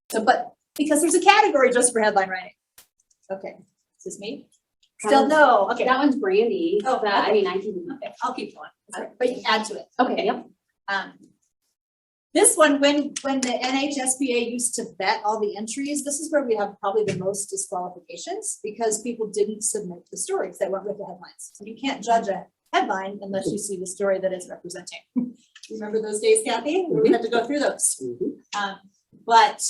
So, but because there's a category just for headline writing. Okay, is this me? Still no, okay. That one's Brandy. Oh, but I okay. mean, I can. Okay, I'll keep going, but you can add to it. Okay, yep. This one, when the NHSBA used to vet all the entries, this is where we have probably the most disqualifications because people didn't submit the stories that went with the headlines. So you can't judge a headline unless you see the story that it's representing. Remember those days, Kathy, where we had to go through those? But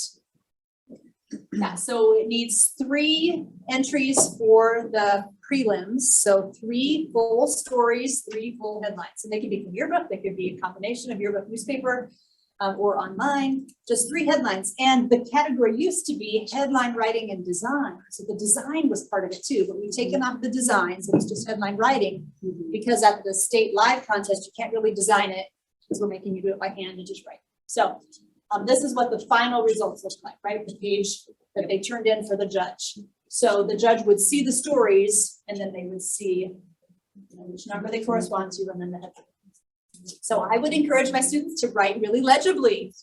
yeah, so it needs 3 entries for the prelims. So 3 full stories, 3 full headlines. And they could be from yearbook, they could be a combination of yearbook, newspaper, or online, just 3 headlines. And the category used to be headline writing and design. So the design was part of it too, but we've taken off the designs. It's just headline writing because at the state live contest, you can't really design it because we're making you do it by hand and just write. So this is what the final results look like, right? The page that they turned in for the judge. So the judge would see the stories and then they would see which number they correspond to and then the headline. So I would encourage my students to write really legibly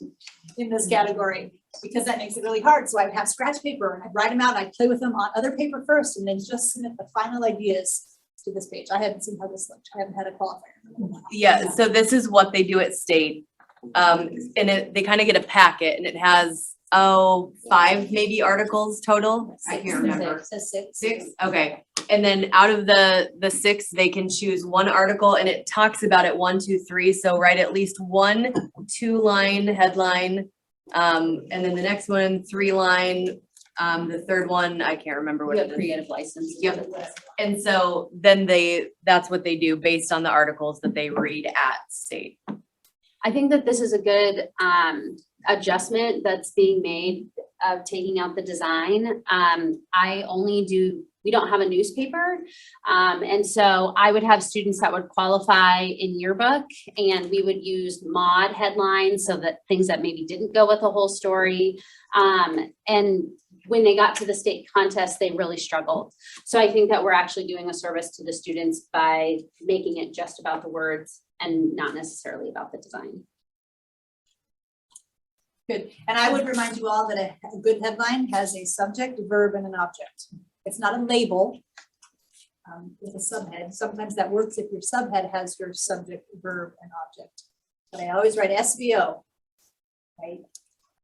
in this category because that makes it really hard. So I would have scratch paper and I'd write them out and I'd play with them on other paper first and then just submit the final ideas to this page. I haven't seen how this looked. I haven't had a qualifier. Yeah, so this is what they do at state. And they kind of get a packet and it has, 5 maybe articles total. I can't remember. It says 6. 6, okay. And then out of the 6, they can choose 1 article and it talks about it 1, 2, 3. So write at least 1 2-line headline. And then the next one, 3-line. The third one, I can't remember what We it have is. creative license. Yep. And so then that's what they do based on the articles that they read at state. I think that this is a good adjustment that's being made of taking out the design. We don't have a newspaper. And so I would have students that would qualify in yearbook and we would use mod headlines so that things that maybe didn't go with the whole story. And when they got to the state contest, they really struggled. So I think that we're actually doing a service to the students by making it just about the words and not necessarily about the design. Good. And I would remind you all that a good headline has a subject, a verb, and an object. It's not a label with a subhead. Sometimes that works if your subhead has your subject, verb, and object. But I always write SVO, right?